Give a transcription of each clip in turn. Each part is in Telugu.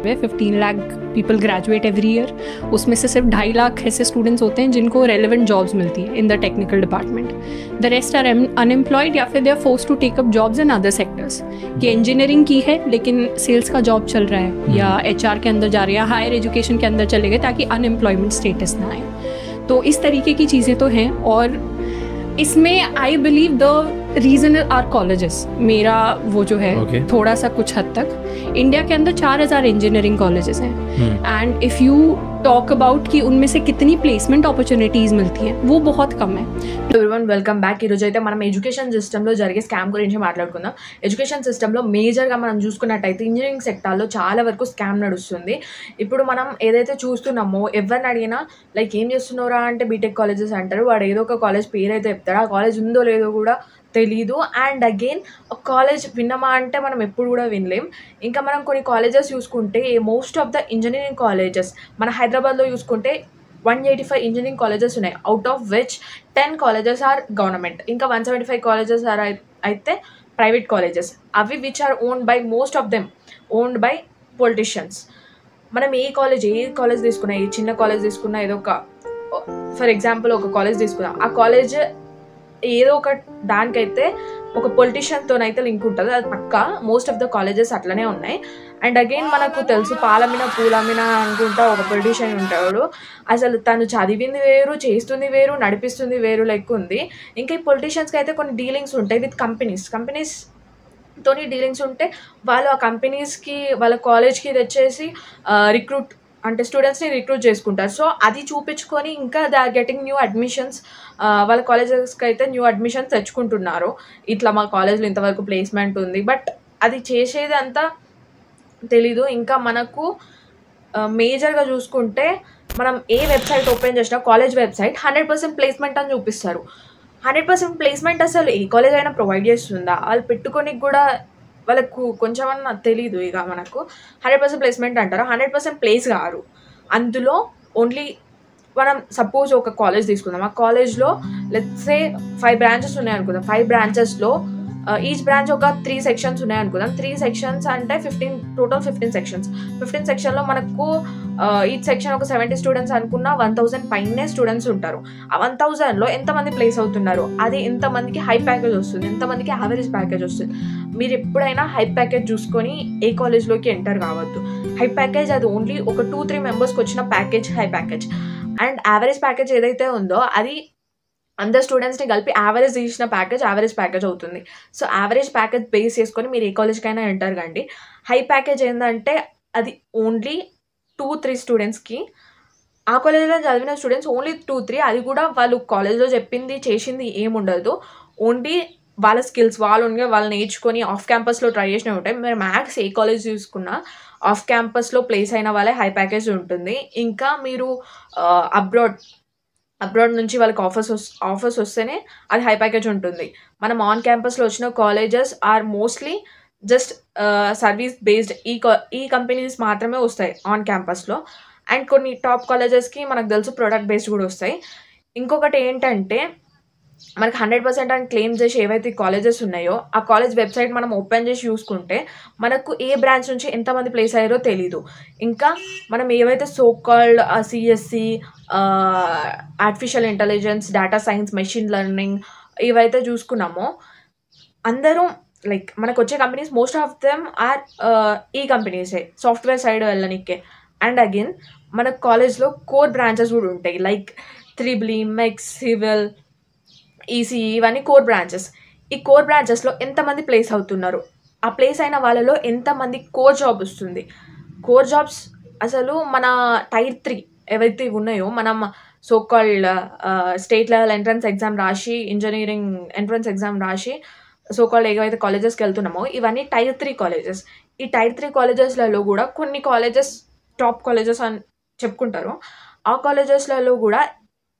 15 lakh people graduate every year, उसमें से सिर्फ 2.5 लाख ऐसे स्टूडेंट्स होते हैं जिनको रेलिवेंट जॉब्स मिलती हैं in the technical department. The rest are unemployed या फिर they are force to take up jobs in other sectors. कि इंजीनियरिंग की है लेकिन सेल्स का जॉब चल रहा है या HR के अंदर जा रही है, हायर एजुकेशन के अंदर चले गए ताकि अनएम्प्लॉयमेंट स्टेटस ना आए. तो इस तरीके की चीज़ें तो हैं. और इसमें I believe the reason are colleges. मेरा वो जो है थोड़ा सा कुछ हद तक इंडिया के अंदर 4000 इंजीनियरिंग कॉलेजेस हैं and if you talk about कि उनमें से कितनी प्लेसमेंट अपॉर्चुनिटीज़ मिलती हैं वो बहुत कम है. Everyone welcome back. ఈరోజు అయితే మనం ఎడ్యుకేషన్ సిస్టంలో జరిగే స్కామ్ గురించి మాట్లాడుకుందాం. ఎడ్యుకేషన్ సిస్టంలో మేజర్గా మనం చూసుకున్నట్టయితే ఇంజనీరింగ్ సెక్టార్లో చాలా వరకు స్కామ్ నడుస్తుంది. ఇప్పుడు మనం ఏదైతే చూస్తున్నామో ఎవరిని అడిగినా లైక్ ఏం చేస్తున్నారా అంటే బీటెక్ కాలేజెస్ అంటారు. వాడు ఏదో ఒక కాలేజ్ పేరు అయితే చెప్తాడు, ఆ కాలేజ్ ఉందో లేదో కూడా తెలీదు. అండ్ అగైన్ ఒక కాలేజ్ విన్నామా అంటే మనం ఎప్పుడు కూడా వినలేం. ఇంకా మనం కొన్ని కాలేజెస్ చూసుకుంటే most of the engineering colleges మన హైదరాబాద్లో చూసుకుంటే 185 ఇంజనీరింగ్ కాలేజెస్ ఉన్నాయి. Out of which 10 colleges are government, ఇంకా 175 కాలేజెస్ ఆర్ అయితే ప్రైవేట్ కాలేజెస్. అవి which are owned by most of them owned by politicians. మనం ఏ కాలేజ్ తీసుకున్నా, ఏ చిన్న కాలేజ్ తీసుకున్నా, ఏదో ఒక ఫర్ ఎగ్జాంపుల్ ఒక కాలేజ్ తీసుకున్నాం, ఆ కాలేజ్ ఏదో ఒక దానికైతే ఒక పొలిటీషియన్తోనైతే లింక్ ఉంటుంది. అది పక్కా మోస్ట్ ఆఫ్ ద కాలేజెస్ అట్లనే ఉన్నాయి. అండ్ అగైన్ మనకు తెలుసు పాలమిన పూలమిన అనుకుంటా ఒక పొలిటీషియన్ ఉంటాడు. అసలు తను చదివింది వేరు, చేస్తుంది వేరు, నడిపిస్తుంది వేరు లెక్క ఉంది. ఇంకా ఈ పొలిటీషియన్స్కి అయితే కొన్ని డీలింగ్స్ ఉంటాయి విత్ కంపెనీస్ తోని డీలింగ్స్ ఉంటే వాళ్ళు ఆ కంపెనీస్కి వాళ్ళ కాలేజ్కి తెచ్చేసి రిక్రూట్ అంటే స్టూడెంట్స్ని రిక్రూట్ చేసుకుంటారు. సో అది చూపించుకొని ఇంకా they are getting new admissions. వాళ్ళ కాలేజెస్కి అయితే న్యూ అడ్మిషన్స్ తెచ్చుకుంటున్నారు. ఇట్లా మా కాలేజ్లో ఇంతవరకు ప్లేస్మెంట్ ఉంది, బట్ అది చేసేది అంతా తెలీదు. ఇంకా మనకు మేజర్గా చూసుకుంటే మనం ఏ వెబ్సైట్ ఓపెన్ చేసినా కాలేజ్ వెబ్సైట్ 100% ప్లేస్మెంట్ అని చూపిస్తారు. 100% ప్లేస్మెంట్ అసలు ఏ కాలేజ్ అయినా ప్రొవైడ్ చేస్తుందా? వాళ్ళు పెట్టుకొని కూడా వాళ్ళకు కొంచెమన్నా తెలీదు. ఇక మనకు 100% ప్లేస్మెంట్ అంటారు, 100% ప్లేస్ కాదు. అందులో ఓన్లీ మనం సపోజ్ ఒక కాలేజ్ తీసుకుందాం, ఆ కాలేజ్లో లెట్స్ సే 5 బ్రాంచెస్ ఉన్నాయి అనుకుందాం. 5 బ్రాంచెస్లో ఈచ్ బ్రాంచ్ ఒక 3 సెక్షన్స్ ఉన్నాయి అనుకుందాం. 3 సెక్షన్స్ అంటే 15 సెక్షన్స్. 15 సెక్షన్లో మనకు ఈచ్ సెక్షన్ ఒక 70 స్టూడెంట్స్ అనుకున్న 1000 పైనే స్టూడెంట్స్ ఉంటారు. ఆ 1000లో ఎంతమంది ప్లేస్ అవుతున్నారు, అది ఎంతమందికి హై ప్యాకేజ్ వస్తుంది, ఎంతమందికి యావరేజ్ ప్యాకేజ్ వస్తుంది. మీరు ఎప్పుడైనా హై ప్యాకేజ్ చూసుకొని ఏ కాలేజ్లోకి ఎంటర్ కావద్దు. హై ప్యాకేజ్ అది ఓన్లీ ఒక 2-3 మెంబర్స్కి వచ్చిన package high package. And average package ఏదైతే ఉందో అది అందరు స్టూడెంట్స్ని కలిపి యావరేజ్ తీసిన యావరేజ్ ప్యాకేజ్ అవుతుంది. సో యావరేజ్ ప్యాకేజ్ బేస్ చేసుకొని మీరు ఏ కాలేజ్కైనా ఎంటర్ కండి. హై ప్యాకేజ్ ఏంటంటే అది ఓన్లీ 2-3 స్టూడెంట్స్కి. ఆ కాలేజ్లో చదివిన స్టూడెంట్స్ ఓన్లీ 2-3, అది కూడా వాళ్ళు కాలేజ్లో చెప్పింది చేసింది ఏముండదు. ఓన్లీ వాళ్ళ స్కిల్స్ వాళ్ళు నేర్చుకొని ఆఫ్ క్యాంపస్లో ట్రై చేసినవి ఉంటాయి. మీరు మ్యాథ్స్ ఏ కాలేజ్ చూసుకున్నా ఆఫ్ క్యాంపస్లో ప్లేస్ అయిన వాళ్ళే హై ప్యాకేజ్ ఉంటుంది. ఇంకా మీరు అబ్రాడ్ నుంచి వాళ్ళకి ఆఫర్స్ వస్తేనే అది హై ప్యాకేజ్ ఉంటుంది. మనం ఆన్ క్యాంపస్లో వచ్చిన colleges are mostly just service based. ఈ కంపెనీస్ మాత్రమే వస్తాయి ఆన్ క్యాంపస్లో. అండ్ కొన్ని టాప్ కాలేజెస్కి మనకు తెలుసు ప్రొడక్ట్ బేస్డ్ కూడా వస్తాయి. ఇంకొకటి ఏంటంటే మనకి 100% అని క్లెయిమ్ చేసి ఏవైతే కాలేజెస్ ఉన్నాయో ఆ కాలేజ్ వెబ్సైట్ మనం ఓపెన్ చేసి చూసుకుంటే మనకు ఏ బ్రాంచ్ నుంచి ఎంతమంది ప్లేస్ అయ్యారో తెలీదు. ఇంకా మనం ఏవైతే so called CSC, artificial intelligence, data science, machine learning ఇవైతే చూసుకున్నామో అందరూ లైక్ మనకు వచ్చే companies most of them are ఈ కంపెనీసే, సాఫ్ట్వేర్ సైడ్ వెళ్ళనికే. అండ్ అగైన్ మన కాలేజ్లో కోర్ బ్రాంచెస్ కూడా ఉంటాయి like EEE, mechs, civil, ECE ఇవన్నీ కోర్ బ్రాంచెస్. ఈ కోర్ బ్రాంచెస్లో ఎంతమంది ప్లేస్ అవుతున్నారు, ఆ ప్లేస్ అయిన వాళ్ళలో ఎంతమంది కోర్ జాబ్ వస్తుంది. కోర్ జాబ్స్ అసలు మన టైర్ 3 ఏవైతే ఉన్నాయో మనం so called state level entrance exam రాసి, ఇంజనీరింగ్ ఎంట్రన్స్ ఎగ్జామ్ రాసి సోకాల్డ్ ఏవైతే కాలేజెస్కి వెళ్తున్నామో ఇవన్నీ టైర్ 3 కాలేజెస్. ఈ టైర్ 3 కాలేజెస్లలో కూడా కొన్ని కాలేజెస్ టాప్ కాలేజెస్ అని చెప్పుకుంటారు. ఆ కాలేజెస్లలో కూడా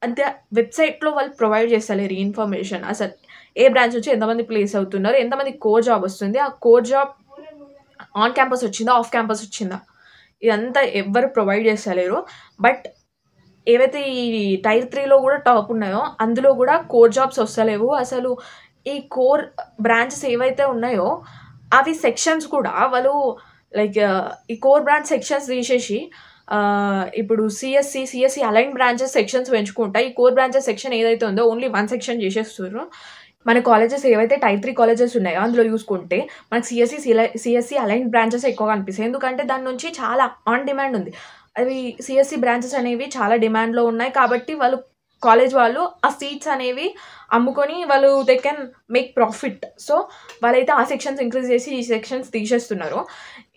అంతే వెబ్సైట్లో వాళ్ళు ప్రొవైడ్ చేస్తలేరు ఇన్ఫర్మేషన్. అసలు ఏ బ్రాంచ్ నుంచి ఎంతమంది ప్లేస్ అవుతున్నారు, ఎంతమంది కోర్ జాబ్ వస్తుంది, ఆ కోర్ జాబ్ ఆన్ క్యాంపస్ వచ్చిందా ఆఫ్ క్యాంపస్ వచ్చిందా ఇదంతా ఎవ్వరు ప్రొవైడ్ చేస్తలేరు. బట్ ఏవైతే ఈ టైర్ 3లో కూడా టాప్ ఉన్నాయో అందులో కూడా కోర్ జాబ్స్ వస్తలేవు. అసలు ఈ కోర్ బ్రాంచెస్ ఏవైతే ఉన్నాయో అవి సెక్షన్స్ కూడా వాళ్ళు లైక్ ఈ కోర్ బ్రాంచ్ సెక్షన్స్ తీసేసి ఇప్పుడు సిఎస్సి అలైన్ బ్రాంచెస్ సెక్షన్స్ పెంచుకుంటా ఈ కోర్ బ్రాంచెస్ సెక్షన్ ఏదైతే ఉందో ఓన్లీ 1 సెక్షన్ చేసేస్తున్నారు. మన కాలేజెస్ ఏవైతే టైప్ 3 కాలేజెస్ ఉన్నాయో అందులో చూసుకుంటే మనకు సిఎస్సి అలైన్ బ్రాంచెస్ ఎక్కువగా అనిపిస్తాయి. ఎందుకంటే దాని నుంచి చాలా ఆన్ డిమాండ్ ఉంది. అవి సిఎస్సి బ్రాంచెస్ అనేవి చాలా డిమాండ్లో ఉన్నాయి కాబట్టి కాలేజ్ వాళ్ళు ఆ సీట్స్ అనేవి అమ్ముకొని వాళ్ళు they can make profit. So వాళ్ళైతే ఆ సెక్షన్స్ ఇంక్రీజ్ చేసి ఈ సెక్షన్స్ తీసేస్తున్నారు.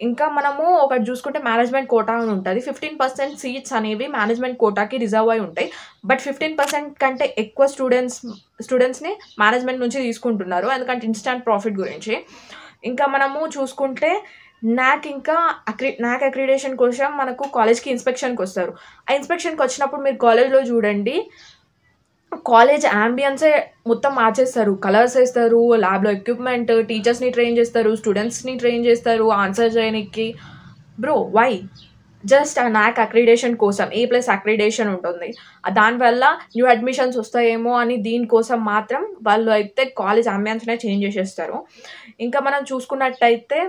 ఇంకా మనము ఒకటి చూసుకుంటే మేనేజ్మెంట్ కోటా అని ఉంటుంది. 15% సీట్స్ అనేవి మేనేజ్మెంట్ కోటాకి రిజర్వ్ అయి ఉంటాయి. బట్ 15% కంటే ఎక్కువ స్టూడెంట్స్ని మేనేజ్మెంట్ నుంచి తీసుకుంటున్నారు, ఎందుకంటే ఇన్స్టాంట్ ప్రాఫిట్ గురించి. ఇంకా మనము చూసుకుంటే నాక్ అక్రిడేషన్ కోసం మనకు కాలేజ్కి ఇన్స్పెక్షన్కి వస్తారు. ఆ ఇన్స్పెక్షన్కి వచ్చినప్పుడు మీరు కాలేజ్లో చూడండి, కాలేజ్ యాంబియన్సే మొత్తం మార్చేస్తారు. కలర్స్ వేస్తారు, ల్యాబ్లో ఎక్విప్మెంట్, టీచర్స్ని ట్రైన్ చేస్తారు, స్టూడెంట్స్ని ట్రైన్ చేస్తారు ఆన్సర్ చేయడానికి. Bro why? జస్ట్ ఆ నాక్ అక్రిడేషన్ కోసం A+ అక్రిడేషన్ ఉంటుంది. దానివల్ల న్యూ అడ్మిషన్స్ వస్తాయేమో అని దీనికోసం మాత్రం వాళ్ళు అయితే కాలేజ్ అంబియన్స్నే చేంజ్ చేసేస్తారు. ఇంకా మనం చూసుకున్నట్టయితే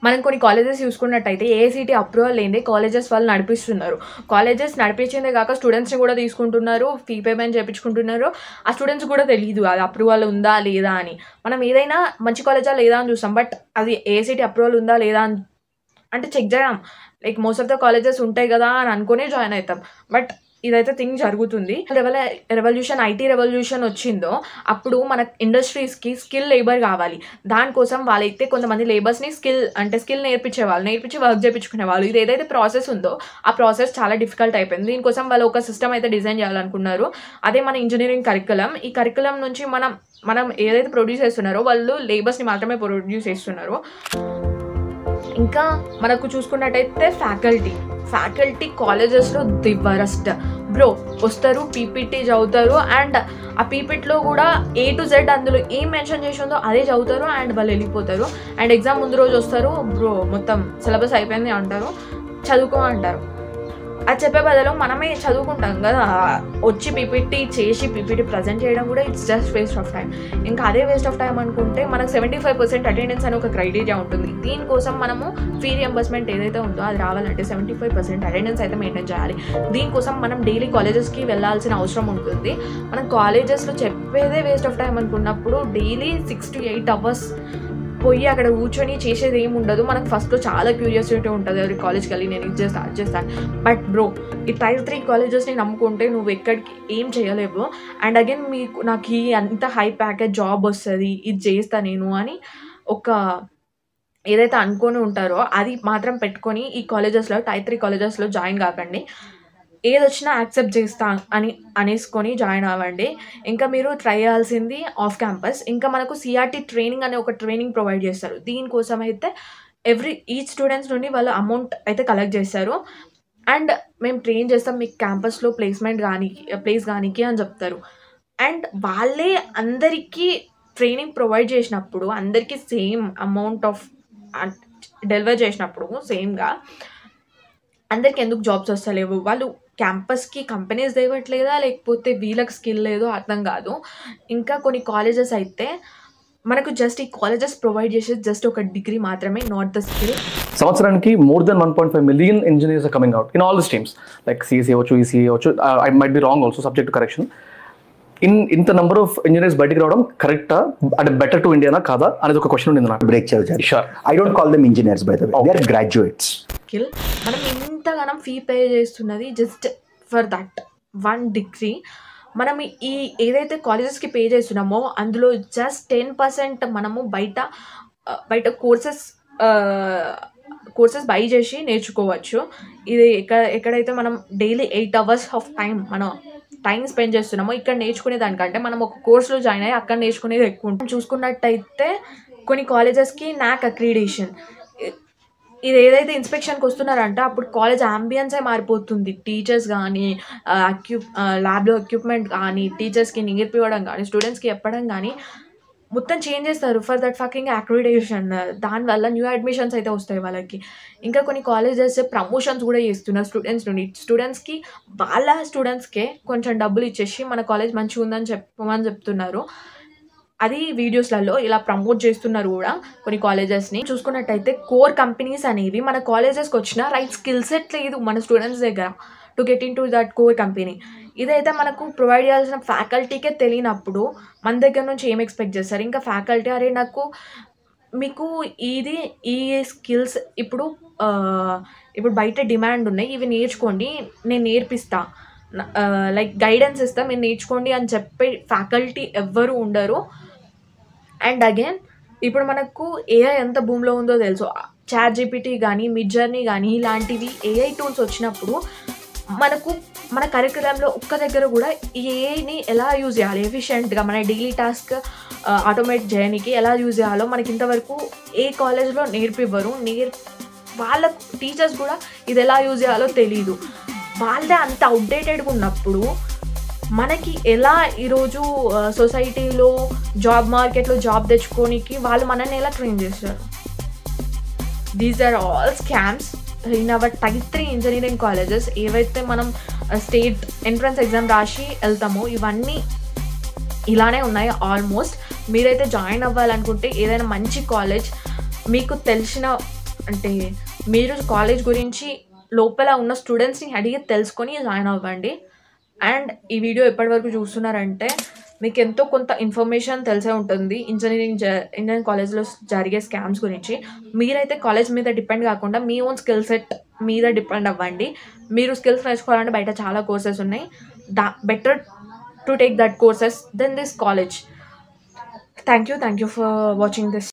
మనం కొన్ని కాలేజెస్ చూసుకున్నట్టయితే ఏఐసిటి అప్రూవల్ లేనిదే కాలేజెస్ వాళ్ళు నడిపిస్తున్నారు. కాలేజెస్ నడిపించిందే కాక స్టూడెంట్స్ని కూడా తీసుకుంటున్నారు, ఫీ పేమెంట్ చేయించుకుంటున్నారు. ఆ స్టూడెంట్స్ కూడా తెలియదు అది అప్రూవల్ ఉందా లేదా అని. మనం ఏదైనా మంచి కాలేజా లేదా అని చూస్తాం, బట్ అది ఏఐసిటి అప్రూవల్ ఉందా లేదా అని అంటే చెక్ చేయం. Like most of the colleges ఉంటాయి కదా అని అనుకునే జాయిన్ అవుతాం. బట్ ఇదైతే థింగ్ జరుగుతుంది. ఐటీ రెవల్యూషన్ వచ్చిందో అప్పుడు మన ఇండస్ట్రీస్కి స్కిల్ లేబర్ కావాలి. దానికోసం వాళ్ళైతే కొంతమంది లేబర్స్ని స్కిల్ నేర్పించి వర్క్ చేయించుకునేవాళ్ళు. ఇది ఏదైతే ప్రాసెస్ ఉందో ఆ ప్రాసెస్ చాలా డిఫికల్ట్ అయిపోయింది. దీనికోసం వాళ్ళు ఒక సిస్టమ్ అయితే డిజైన్ చేయాలనుకున్నారు. అదే మన ఇంజనీరింగ్ కరికులం. ఈ కరికులం నుంచి మనం ఏదైతే ప్రొడ్యూస్ చేస్తున్నారో వాళ్ళు లేబర్స్ని మాత్రమే ప్రొడ్యూస్ చేస్తున్నారు. ఇంకా మనకు చూసుకున్నట్టయితే ఫ్యాకల్టీ కాలేజెస్లో ది వరస్ట్ బ్రో. వస్తారు, పీపీటీ చదువుతారు, అండ్ ఆ పీపీటీలో కూడా A to Z అందులో ఏం మెన్షన్ చేసి ఉందో అదే చదువుతారు అండ్ వాళ్ళు వెళ్ళిపోతారు. అండ్ ఎగ్జామ్ ముందు రోజు వస్తారు, బ్రో మొత్తం సిలబస్ అయిపోయింది అంటారు, చదువుకో అంటారు. అది చెప్పే బదులు మనమే చదువుకుంటాం కదా, వచ్చి పీపీటీ చేసి పీపీటీ ప్రజెంట్ చేయడం కూడా it's just waste of time. ఇంకా అదే వేస్ట్ ఆఫ్ టైం అనుకుంటే మనకు 75% అటెండెన్స్ అని ఒక క్రైటీరియా ఉంటుంది. దీనికోసం మనము ఫీ రియంబర్స్మెంట్ ఏదైతే ఉందో అది రావాలంటే 75% అటెండెన్స్ అయితే మెయింటైన్ చేయాలి. దీనికోసం మనం డైలీ కాలేజెస్కి వెళ్ళాల్సిన అవసరం ఉంటుంది. మనం కాలేజెస్లో చెప్పేదే వేస్ట్ ఆఫ్ టైం అనుకున్నప్పుడు డైలీ 6 to 8 hours పోయి అక్కడ కూర్చొని చేసేది ఏమి ఉండదు. మనకు ఫస్ట్లో చాలా క్యూరియాసిటీ ఉంటుంది, ఎవరి కాలేజ్కి వెళ్ళి నేను ఇది చేస్తాను. బట్ బ్రో ఈ టైప్ 3 కాలేజెస్ని నమ్ముకుంటే నువ్వు ఎక్కడికి ఏం చేయలేవు. అండ్ అగైన్ నాకు ఈ అంత హై ప్యాకేజ్ జాబ్ వస్తుంది, ఇది చేస్తా నేను అని ఒక ఏదైతే అనుకొని ఉంటారో అది మాత్రం పెట్టుకొని ఈ కాలేజెస్లో టైప్ 3 కాలేజెస్లో జాయిన్ కాకండి. ఏదొచ్చినా యాక్సెప్ట్ చేస్తా అనేసుకొని జాయిన్ అవ్వండి. ఇంకా మీరు ట్రై చేయాల్సింది ఆఫ్ క్యాంపస్. ఇంకా మనకు సిఆర్టీ ట్రైనింగ్ అనే ఒక ట్రైనింగ్ ప్రొవైడ్ చేస్తారు. దీనికోసం అయితే ఈచ్ స్టూడెంట్స్ నుండి వాళ్ళు అమౌంట్ అయితే కలెక్ట్ చేస్తారు. అండ్ మేము ట్రైన్ చేస్తాం మీకు క్యాంపస్లో ప్లేస్ కానీకి అని చెప్తారు. అండ్ వాళ్ళే అందరికీ ట్రైనింగ్ ప్రొవైడ్ చేసినప్పుడు అందరికీ సేమ్ అమౌంట్ ఆఫ్ డెలివర్ చేసినప్పుడు సేమ్గా అందరికి ఎందుకు జాబ్స్ వస్తలేవు? వాళ్ళు క్యాంపస్కి కంపెనీస్ దేవట్లేదా, లేకపోతే వీళ్ళకి స్కిల్ లేదో అర్థం కాదు. ఇంకా కొన్ని కాలేజెస్ అయితే మనకు జస్ట్ ఈ కాలేజెస్ ప్రొవైడ్ చేసేది జస్ట్ ఒక డిగ్రీ మాత్రమే, నాట్ ద స్కిల్. సంవత్సరానికి more than 1.5 million engineers are coming out in all the streams, like CSE అవచ్చు, ECE అవచ్చు. I might be wrong also, subject to correction. ఇంత నెంబర్ ఆఫ్ ఇంజనీర్స్ బయటికి రావడం కరెక్టా, అంటే బెటర్ టు ఇండియానా కాదా అనేది ఒక క్వశ్చన్ ఉంది నాకు. బ్రేక్ చేయాలి. Sure. I don't call them engineers by the way, they are graduates. మనం ఇంతగానం ఫీ పే చేస్తున్నది జస్ట్ ఫర్ దట్ 1 డిగ్రీ. మనం ఈ ఏదైతే కాలేజెస్కి పే చేస్తున్నామో అందులో జస్ట్ 10% మనము బయట కోర్సెస్ బై చేసి నేర్చుకోవచ్చు. ఇది ఎక్కడైతే మనం daily 8 hours of time spend చేస్తున్నామో ఇక్కడ నేర్చుకునే దానికంటే మనం ఒక కోర్సులో జాయిన్ అయ్యి అక్కడ నేర్చుకునేది ఎక్కువ ఉంటుంది. చూసుకున్నట్టయితే కొన్ని కాలేజెస్కి నాక్ అక్రిడేషన్, ఇది ఏదైతే ఇన్స్పెక్షన్కి వస్తున్నారంటే అప్పుడు కాలేజ్ అంబియన్సే మారిపోతుంది. టీచర్స్ కానీ ల్యాబ్లో ఎక్విప్మెంట్ కానీ టీచర్స్కి నేర్పివ్వడం కానీ స్టూడెంట్స్కి చెప్పడం కానీ మొత్తం చేంజ్ చేస్తారు ఫర్ దట్ ఫకింగ్ అక్రిడేషన్. దానివల్ల న్యూ అడ్మిషన్స్ అయితే వస్తాయి వాళ్ళకి. ఇంకా కొన్ని కాలేజెస్ ప్రమోషన్స్ కూడా చేస్తున్నారు స్టూడెంట్స్ నుండి. స్టూడెంట్స్కే కొంచెం డబ్బులు ఇచ్చేసి మన కాలేజ్ మంచిగా ఉందని చెప్తున్నారు. అది వీడియోస్లలో ఇలా ప్రమోట్ చేస్తున్నారు కూడా కొన్ని కాలేజెస్ని. చూసుకున్నట్టయితే కోర్ కంపెనీస్ అనేవి మన కాలేజెస్కి వచ్చిన రైట్ స్కిల్ సెట్ లేదు మన స్టూడెంట్స్ దగ్గర to get in to that core company. ఇదైతే మనకు ప్రొవైడ్ చేయాల్సిన ఫ్యాకల్టీకే తెలియనప్పుడు మన దగ్గర నుంచి ఏం ఎక్స్పెక్ట్ చేస్తారు? ఇంకా ఫ్యాకల్టీ అరే నాకు మీకు ఈ స్కిల్స్ ఇప్పుడు బయట డిమాండ్ ఉన్నాయి, ఇవి నేర్చుకోండి, నేను నేర్పిస్తా, లైక్ గైడెన్స్ ఇస్తా, మీరు నేర్చుకోండి అని చెప్పే ఫ్యాకల్టీ ఎవ్వరు ఉండరు. అండ్ అగైన్ ఇప్పుడు మనకు ఏఐ ఎంత భూమిలో ఉందో తెలుసు. చాట్ జీపీటీ కానీ మిడ్జర్నీ కానీ ఇలాంటివి ఏఐ టూల్స్ వచ్చినప్పుడు మనకు మన కరికులంలో ఒక్క దగ్గర కూడా ఈ ఏఐని ఎలా యూజ్ చేయాలి ఎఫిషియెంట్గా మన డైలీ టాస్క్ ఆటోమేట్ చేయడానికి ఎలా యూజ్ చేయాలో మనకి ఇంతవరకు ఏ కాలేజ్లో నేర్పివ్వరు. వాళ్ళ టీచర్స్ కూడా ఇది ఎలా యూజ్ చేయాలో తెలీదు. వాళ్ళే అంత అవుట్డేటెడ్గా ఉన్నప్పుడు మనకి ఎలా ఈరోజు సొసైటీలో జాబ్ మార్కెట్లో జాబ్ తెచ్చుకోనికి వాళ్ళు మనల్ని ఎలా ట్రైన్ చేస్తారు? These are all scams in our type 3 engineering colleges. ఏవైతే మనం స్టేట్ ఎంట్రన్స్ ఎగ్జామ్ రాసి వెళ్తామో ఇవన్నీ ఇలానే ఉన్నాయి ఆల్మోస్ట్. మీరైతే జాయిన్ అవ్వాలనుకుంటే ఏదైనా మంచి కాలేజ్ మీకు తెలిసిన, అంటే మీరు కాలేజ్ గురించి లోపల ఉన్న స్టూడెంట్స్ని అడిగి తెలుసుకొని జాయిన్ అవ్వండి. అండ్ ఈ వీడియో ఎప్పటివరకు చూస్తున్నారంటే మీకు ఎంతో కొంత ఇన్ఫర్మేషన్ తెలిసే ఉంటుంది ఇంజనీరింగ్ కాలేజ్లో జరిగే స్కామ్స్ గురించి. మీరైతే కాలేజ్ మీద డిపెండ్ కాకుండా మీ ఓన్ స్కిల్ సెట్ మీద డిపెండ్ అవ్వండి. మీరు స్కిల్స్ నేర్చుకోవాలంటే బయట చాలా కోర్సెస్ ఉన్నాయి. Better to take that courses than this college. Thank you for watching this.